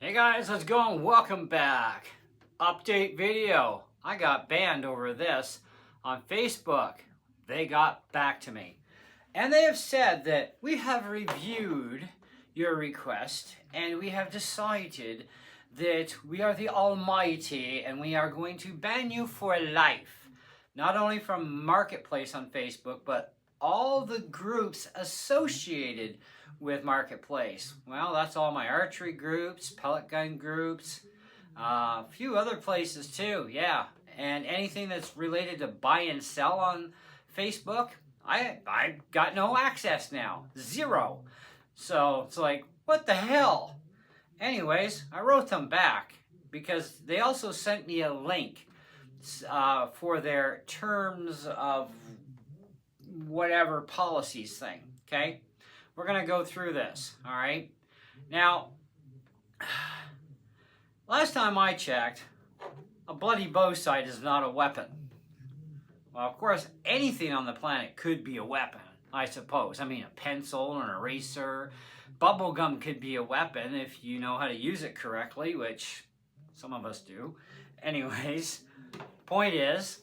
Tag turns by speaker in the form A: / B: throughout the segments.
A: Hey guys, how's it going? Welcome back. Update video. I got banned over this on Facebook. They got back to me. And they have said that we have reviewed your request and we have decided that we are the Almighty and we are going to ban you for life. Not only from Marketplace on Facebook, but all the groups associated with Marketplace. Well, that's all my archery groups, pellet gun groups, a few other places too, yeah. And anything that's related to buy and sell on Facebook, I got no access now, zero. So it's like, what the hell? Anyways, I wrote them back because they also sent me a link for their terms of whatever policies thing, okay? We're going to go through this, all right? Now, last time I checked, a bloody bow sight is not a weapon. Well, of course, anything on the planet could be a weapon, I suppose. I mean, a pencil, an eraser, bubble gum could be a weapon if you know how to use it correctly, which some of us do. Anyways, point is,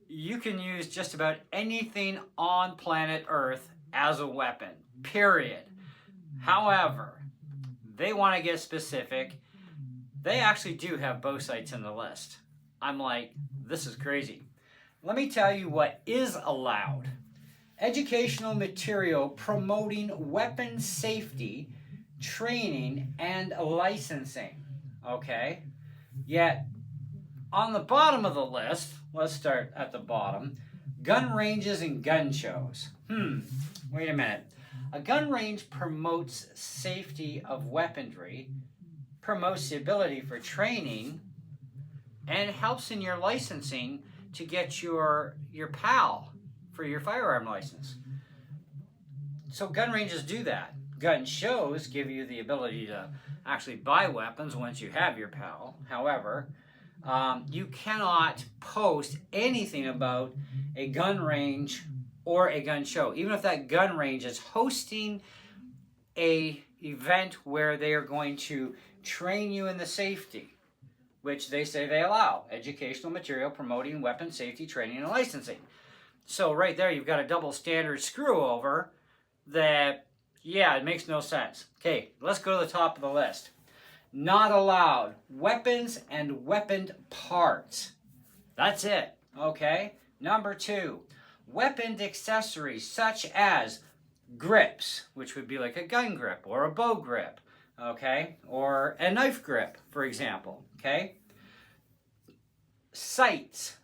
A: you can use just about anything on planet Earth as a weapon, period. However, they want to get specific. They actually do have bow sights in the list. I'm like, this is crazy. Let me tell you what is allowed. Educational material promoting weapon safety, training, and licensing. Okay? Yet, on the bottom of the list, let's start at the bottom, gun ranges and gun shows. Wait a minute. A gun range promotes safety of weaponry, promotes the ability for training, and helps in your licensing to get your PAL for your firearm license. So gun ranges do that. Gun shows give you the ability to actually buy weapons once you have your PAL. However, you cannot post anything about a gun range or a gun show, even if that gun range is hosting a event where they are going to train you in the safety, which they say they allow. Educational material promoting weapon safety, training, and licensing. So right there, you've got a double standard screw over that, yeah, it makes no sense. Okay, let's go to the top of the list. Not allowed. Weapons and weapon parts. That's it. Okay. Number 2. Weapon accessories such as grips, which would be like a gun grip or a bow grip. Okay. Or a knife grip, for example. Okay. Sights,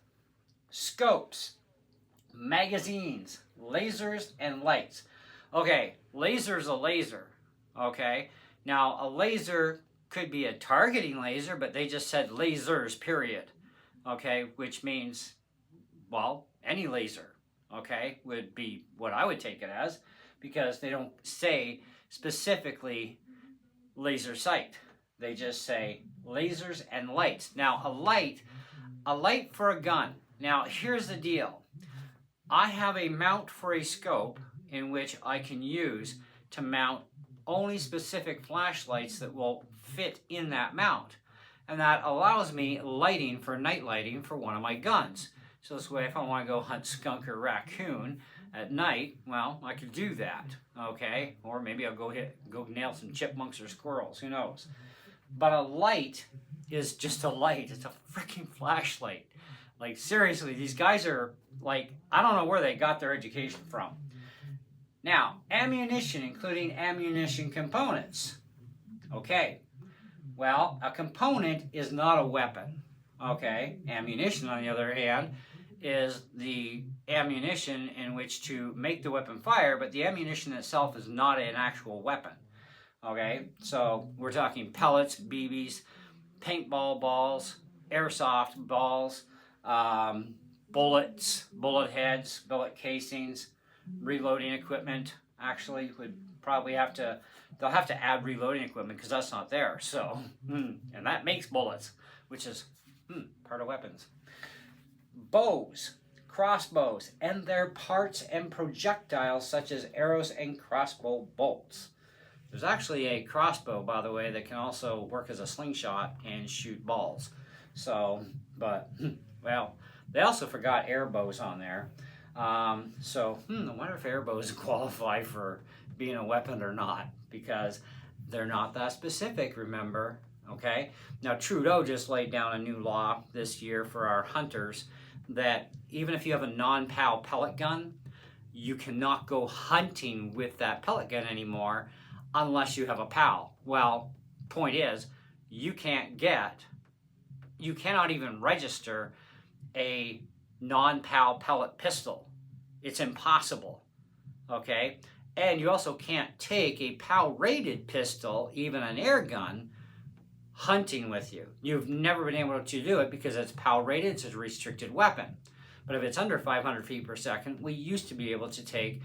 A: scopes, magazines, lasers, and lights. Okay. Laser's a laser. Okay. Now, a laser could be a targeting laser, but they just said lasers, period. Okay, which means, well, any laser, okay, would be what I would take it as, because they don't say specifically laser sight. They just say lasers and lights. Now, a light for a gun. Now, here's the deal. I have a mount for a scope in which I can use to mount only specific flashlights that will fit in that mount. And that allows me lighting for night lighting for one of my guns. So this way, if I want to go hunt skunk or raccoon at night, well, I could do that, okay? Or maybe I'll go nail some chipmunks or squirrels, who knows? But a light is just a light. It's a freaking flashlight. Like, seriously, these guys are, like, I don't know where they got their education from. Now, ammunition, including ammunition components. Okay, well, a component is not a weapon. Okay, ammunition, on the other hand, is the ammunition in which to make the weapon fire, but the ammunition itself is not an actual weapon. Okay, so we're talking pellets, BBs, paintball balls, airsoft balls, bullets, bullet heads, bullet casings, reloading equipment. Actually would probably they'll have to add reloading equipment because that's not there. So, and that makes bullets, which is part of weapons. Bows, crossbows, and their parts and projectiles such as arrows and crossbow bolts. There's actually a crossbow, by the way, that can also work as a slingshot and shoot balls. So, but, well, they also forgot air bows on there. I wonder if air bows qualify for being a weapon or not, because they're not that specific, remember? Okay? Now, Trudeau just laid down a new law this year for our hunters that even if you have a non-PAL pellet gun, you cannot go hunting with that pellet gun anymore unless you have a PAL. Well, point is, you cannot even register a non-PAL pellet pistol. It's impossible, okay? And you also can't take a PAL-rated pistol, even an air gun, hunting with you. You've never been able to do it because it's PAL-rated, it's a restricted weapon. But if it's under 500 feet per second, we used to be able to take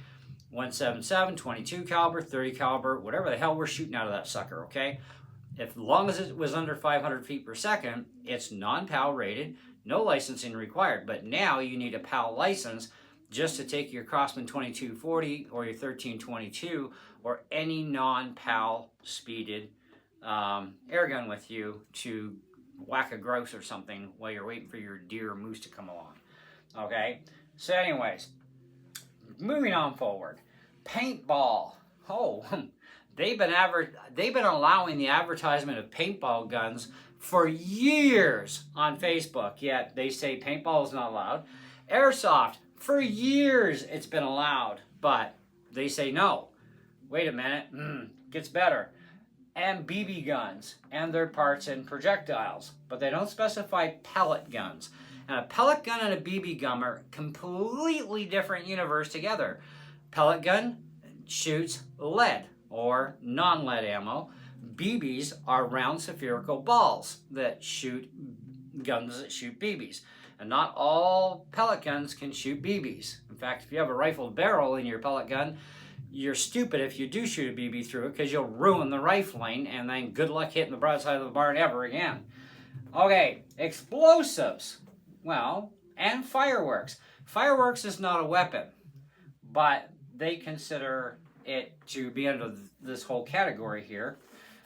A: 177, 22 caliber, 30 caliber, whatever the hell we're shooting out of that sucker, okay? As long as it was under 500 feet per second, it's non-PAL rated, no licensing required. But now you need a PAL license just to take your Crosman 2240 or your 1322 or any non-PAL speeded air gun with you to whack a grouse or something while you're waiting for your deer or moose to come along. Okay? So anyways, moving on forward. Paintball. Oh, they've been allowing the advertisement of paintball guns for years on Facebook, yet they say paintball is not allowed. Airsoft, for years it's been allowed, but they say no. Wait a minute, gets better. And BB guns and their parts and projectiles, but they don't specify pellet guns. And a pellet gun and a BB gun are completely different universe together. Pellet gun shoots lead or non-lead ammo. BBs are round spherical balls that shoot guns that shoot BBs. And not all pellet guns can shoot BBs. In fact, if you have a rifled barrel in your pellet gun, you're stupid if you do shoot a BB through it because you'll ruin the rifling and then good luck hitting the broadside of the barn ever again. Okay, explosives. Well, and fireworks. Fireworks is not a weapon, but they consider it to be under this whole category here.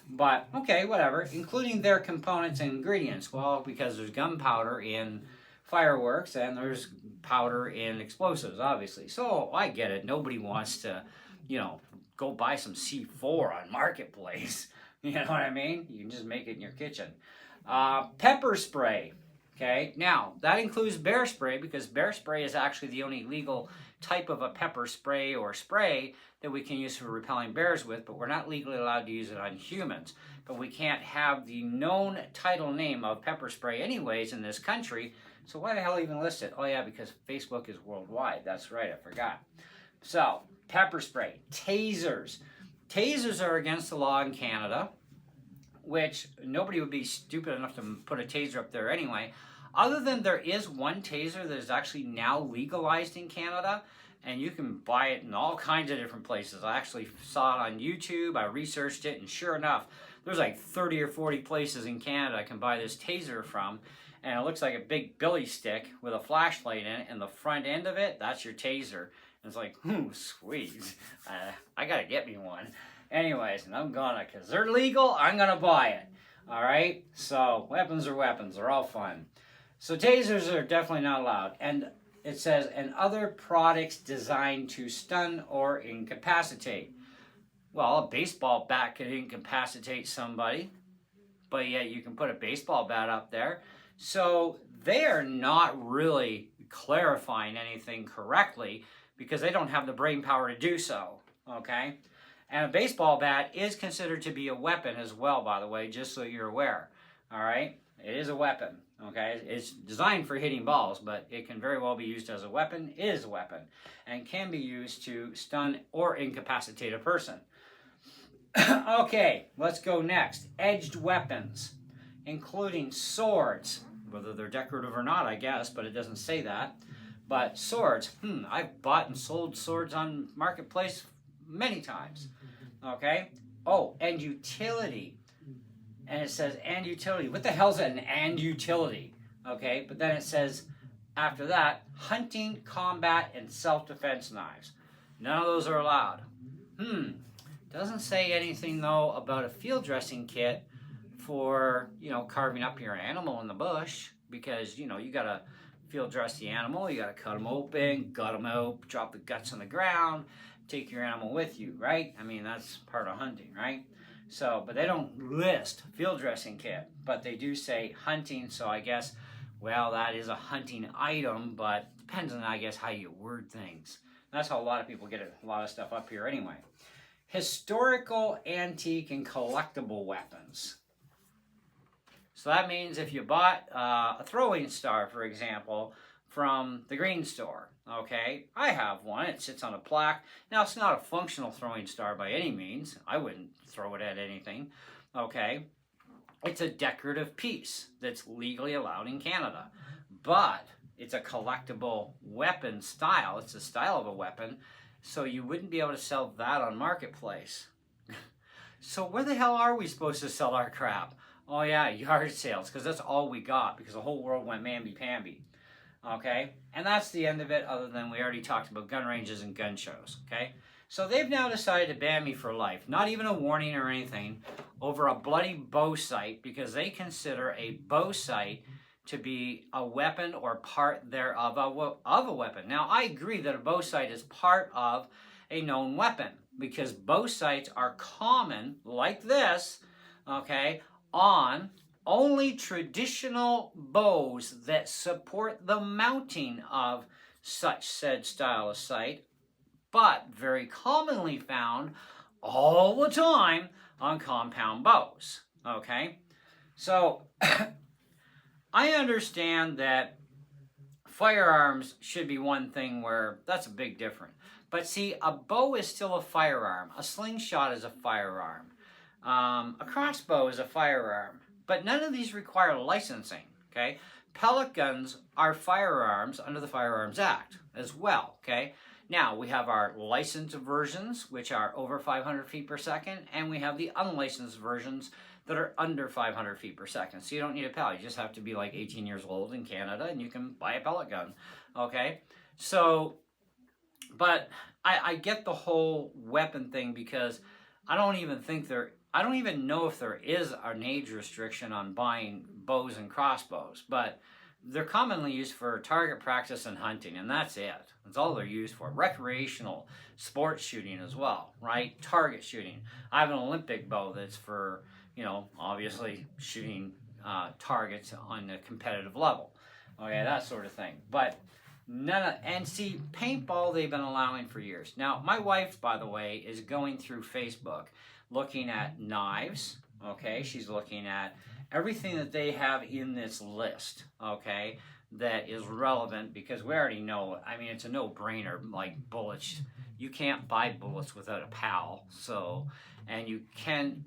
A: But, okay, whatever, including their components and ingredients. Well, because there's gunpowder in fireworks and there's powder in explosives, obviously. So, I get it. Nobody wants to, go buy some C4 on Marketplace. You know what I mean? You can just make it in your kitchen. Pepper spray. Okay, now that includes bear spray because bear spray is actually the only legal type of a pepper spray or spray that we can use for repelling bears with, but we're not legally allowed to use it on humans. But we can't have the known title name of pepper spray anyways in this country, so why the hell even list it? Oh yeah, because Facebook is worldwide. That's right, I forgot. So, pepper spray, tasers. Tasers are against the law in Canada, which nobody would be stupid enough to put a taser up there anyway. Other than there is one taser that is actually now legalized in Canada, and you can buy it in all kinds of different places. I actually saw it on YouTube, I researched it, and sure enough, there's like 30 or 40 places in Canada I can buy this taser from, and it looks like a big billy stick with a flashlight in it, and the front end of it, that's your taser. And it's like, sweet, I gotta get me one. Anyways, and I'm gonna, because they're legal, I'm gonna buy it. Alright? So, weapons are weapons. They're all fun. So, tasers are definitely not allowed. And it says, and other products designed to stun or incapacitate. Well, a baseball bat can incapacitate somebody, but yet you can put a baseball bat up there. So, they are not really clarifying anything correctly because they don't have the brain power to do so. Okay? And a baseball bat is considered to be a weapon as well, by the way, just so you're aware. All right? It is a weapon. Okay? It's designed for hitting balls, but it can very well be used as a weapon. It is a weapon. And can be used to stun or incapacitate a person. Okay, let's go next. Edged weapons, including swords. Whether they're decorative or not, I guess, but it doesn't say that. But swords. I've bought and sold swords on Marketplace many times. Okay? Oh, and utility. And it says and utility. What the hell is an and utility? Okay? But then it says, after that, hunting, combat, and self-defense knives. None of those are allowed. Doesn't say anything though about a field dressing kit for, carving up your animal in the bush, because, you gotta field dress the animal, you gotta cut them open, gut them out, drop the guts on the ground, take your animal with you, right? I mean, that's part of hunting, right? So, but they don't list field dressing kit, but they do say hunting, so I guess, well, that is a hunting item, but depends on, I guess, how you word things. That's how a lot of people get a lot of stuff up here anyway. Historical, antique, and collectible weapons. So that means if you bought a throwing star, for example, from the green store, okay? I have one. It sits on a plaque. Now, it's not a functional throwing star by any means. I wouldn't throw it at anything, okay? It's a decorative piece that's legally allowed in Canada. But it's a collectible weapon style. It's a style of a weapon. So you wouldn't be able to sell that on Marketplace. So where the hell are we supposed to sell our crap? Oh yeah, yard sales, because that's all we got, because the whole world went mamby-pamby. Okay? And that's the end of it, other than we already talked about gun ranges and gun shows. Okay? So they've now decided to ban me for life. Not even a warning or anything, over a bloody bow sight, because they consider a bow sight to be a weapon or part thereof of a weapon. Now, I agree that a bow sight is part of a known weapon, because bow sights are common, like this, okay, on only traditional bows that support the mounting of such said style of sight, but very commonly found all the time on compound bows, okay? So, I understand that firearms should be one thing where that's a big difference. But see, a bow is still a firearm. A slingshot is a firearm. A crossbow is a firearm. But none of these require licensing, okay? Pellet guns are firearms under the Firearms Act as well, okay? Now, we have our licensed versions, which are over 500 feet per second, and we have the unlicensed versions that are under 500 feet per second. So you don't need a pellet. You just have to be like 18 years old in Canada, and you can buy a pellet gun, okay? So, but I get the whole weapon thing, because I don't even know if there is an age restriction on buying bows and crossbows, but they're commonly used for target practice and hunting, and that's it. That's all they're used for. Recreational sports shooting as well, right? Target shooting. I have an Olympic bow that's for, obviously shooting targets on a competitive level. Okay, that sort of thing. But and see, paintball they've been allowing for years. Now, my wife, by the way, is going through Facebook looking at knives, okay? She's looking at everything that they have in this list, okay, that is relevant, because we already know, I mean, it's a no-brainer, like bullets. You can't buy bullets without a PAL, so, and you can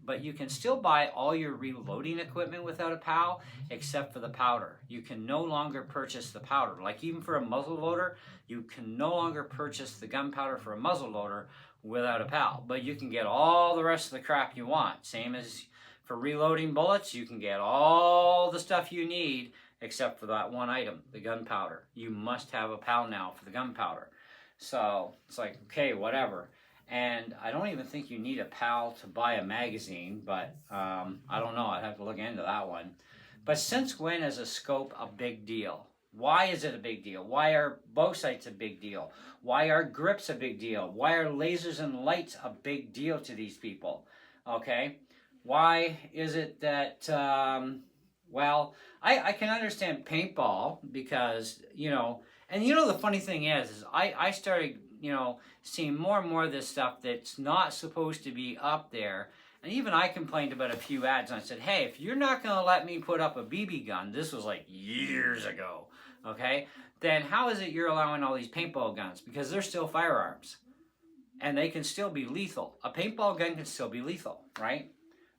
A: still buy all your reloading equipment without a PAL, except for the powder. You can no longer purchase the powder. Like, even for a muzzle loader, you can no longer purchase the gunpowder for a muzzle loader without a PAL, but you can get all the rest of the crap you want. Same as for reloading bullets, you can get all the stuff you need except for that one item, the gunpowder. You must have a PAL now for the gunpowder. So it's like, okay, whatever. And I don't even think you need a PAL to buy a magazine, but I don't know. I'd have to look into that one. But since when is a scope a big deal? Why is it a big deal? Why are bow sights a big deal? Why are grips a big deal? Why are lasers and lights a big deal to these people? Okay? Why is it that, well, I can understand paintball because, and the funny thing is I started, seeing more and more of this stuff that's not supposed to be up there. And even I complained about a few ads, and I said, hey, if you're not going to let me put up a BB gun, this was like years ago, okay, then how is it you're allowing all these paintball guns? Because they're still firearms, and they can still be lethal. A paintball gun can still be lethal, right?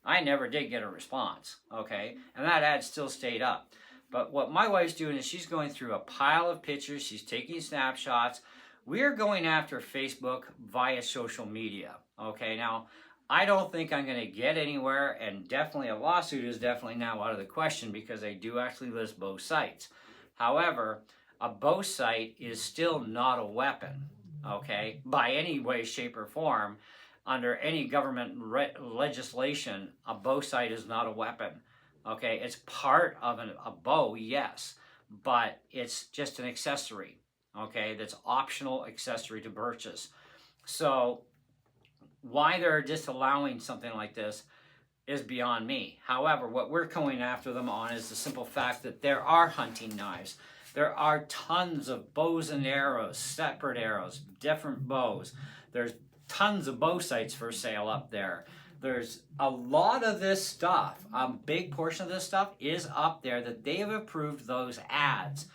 A: I never did get a response, okay, and that ad still stayed up. But what my wife's doing is she's going through a pile of pictures, she's taking snapshots. We're going after Facebook via social media, okay? Now, I don't think I'm going to get anywhere, and definitely a lawsuit is definitely now out of the question, because they do actually list bow sights. However, a bow sight is still not a weapon, okay, by any way, shape, or form. under any government legislation, a bow sight is not a weapon. Okay, it's part of a bow, yes, but it's just an accessory. Okay, that's optional accessory to purchase. So why they're disallowing something like this is beyond me. However, what we're going after them on is the simple fact that there are hunting knives. There are tons of bows and arrows, separate arrows, different bows. There's tons of bow sights for sale up there. There's a lot of this stuff. A big portion of this stuff is up there that they have approved those ads.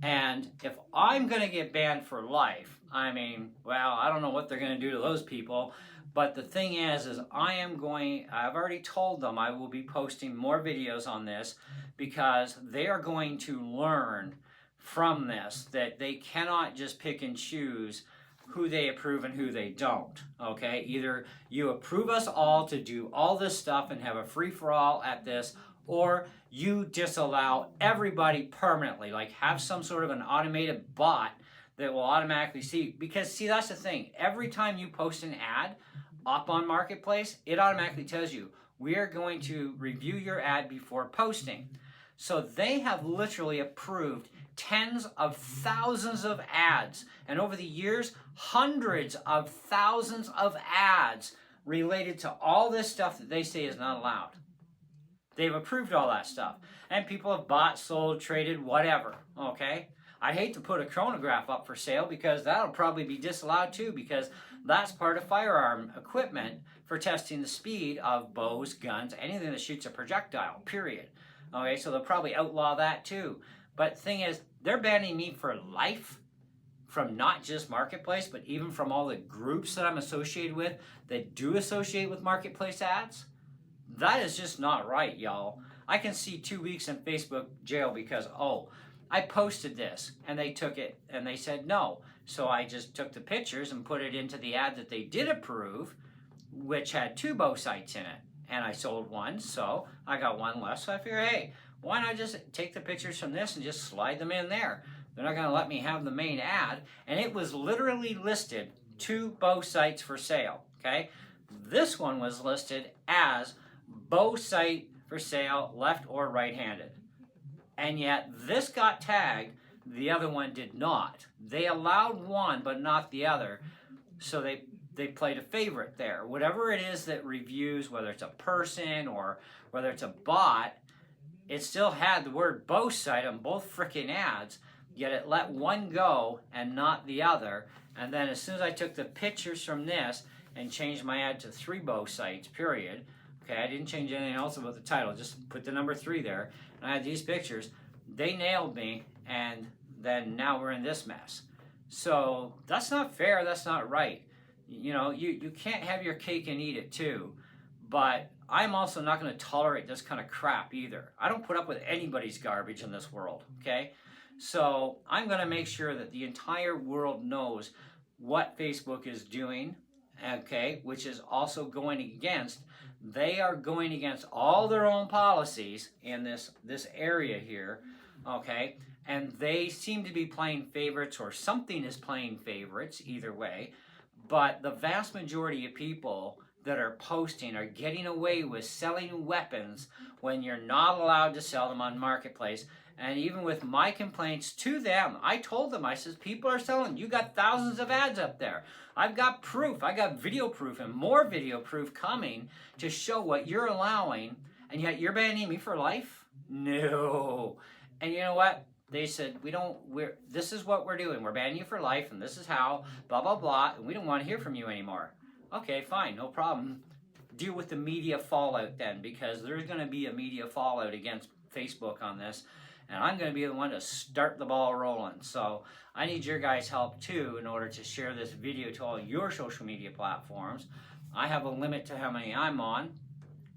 A: And if I'm going to get banned for life, I mean, well, I don't know what they're going to do to those people. But the thing is I've already told them I will be posting more videos on this because they are going to learn from this that they cannot just pick and choose who they approve and who they don't, okay? Either you approve us all to do all this stuff and have a free-for-all at this, or you disallow everybody permanently, like have some sort of an automated bot that will automatically see, because see, that's the thing. Every time you post an ad up on Marketplace, it automatically tells you, we are going to review your ad before posting. So they have literally approved tens of thousands of ads, and over the years, hundreds of thousands of ads related to all this stuff that they say is not allowed. They've approved all that stuff, and people have bought, sold, traded, whatever, okay? I hate to put a chronograph up for sale because that'll probably be disallowed too, because that's part of firearm equipment for testing the speed of bows, guns, anything that shoots a projectile, period. Okay, so they'll probably outlaw that too. But the thing is, they're banning me for life from not just Marketplace, but even from all the groups that I'm associated with that do associate with Marketplace ads. That is just not right, y'all. I can see 2 weeks in Facebook jail because, oh, I posted this and they took it and they said no. So I just took the pictures and put it into the ad that they did approve, which had 2 bow sights in it. And I sold one, so I got one less. So I figured, hey, why not just take the pictures from this and just slide them in there? They're not going to let me have the main ad. And it was literally listed 2 bow sights for sale, okay? This one was listed as bow sight for sale, left or right-handed. And yet this got tagged, the other one did not. They allowed one, but not the other. So they played a favorite there. Whatever it is that reviews, whether it's a person or whether it's a bot, it still had the word bow sight on both frickin' ads, yet it let one go and not the other. And then as soon as I took the pictures from this and changed my ad to 3 bow sights, period, okay, I didn't change anything else about the title, just put the number 3 there, and I had these pictures, they nailed me, and then now we're in this mess. So that's not fair, that's not right. You know, you can't have your cake and eat it too, but I'm also not going to tolerate this kind of crap either. I don't put up with anybody's garbage in this world, okay? So I'm going to make sure that the entire world knows what Facebook is doing, okay, which is also going against, they are going against all their own policies in this area here, okay? And they seem to be playing favorites, or something is playing favorites, either way. But the vast majority of people that are posting are getting away with selling weapons when you're not allowed to sell them on Marketplace. And even with my complaints to them, I told them, I says, people are selling. You got thousands of ads up there. I've got proof. I got video proof and more video proof coming to show what you're allowing. And yet you're banning me for life? No. And you know what? They said, this is what we're doing. We're banning you for life, and this is how, blah, blah, blah, and we don't want to hear from you anymore. Okay, fine, no problem. Deal with the media fallout then, because there's going to be a media fallout against Facebook on this, and I'm going to be the one to start the ball rolling. So I need your guys' help too in order to share this video to all your social media platforms. I have a limit to how many I'm on.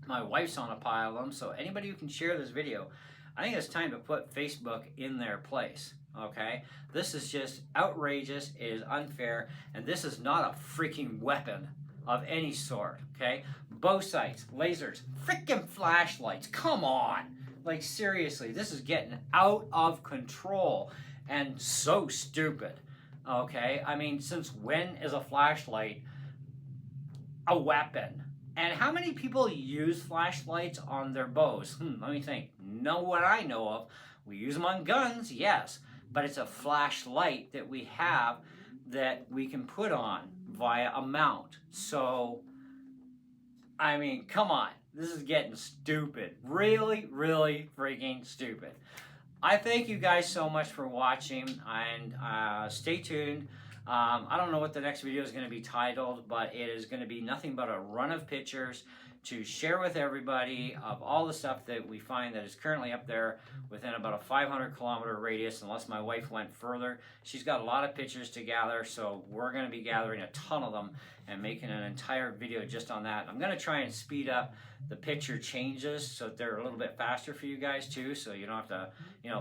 A: My wife's on a pile of them, so anybody who can share this video, I think it's time to put Facebook in their place, okay? This is just outrageous, it is unfair, and this is not a freaking weapon of any sort, okay? Bow sights, lasers, freaking flashlights, come on! Like, seriously, this is getting out of control and so stupid, okay? I mean, since when is a flashlight a weapon. And how many people use flashlights on their bows? Let me think. No one I know of. We use them on guns, yes, but it's a flashlight that we have that we can put on via a mount. So, I mean, come on. This is getting stupid. Really, really freaking stupid. I thank you guys so much for watching, and stay tuned. I don't know what the next video is going to be titled, but it is going to be nothing but a run of pictures to share with everybody of all the stuff that we find that is currently up there within about a 500-kilometer radius, unless my wife went further. She's got a lot of pictures to gather, so we're going to be gathering a ton of them and making an entire video just on that. I'm going to try and speed up the picture changes so that they're a little bit faster for you guys too, so you don't have to,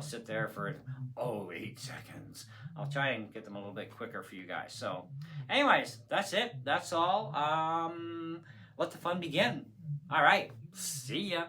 A: sit there for 8 seconds. I'll try and get them a little bit quicker for you guys. So anyways, that's it. That's all. Let the fun begin. All right. See ya.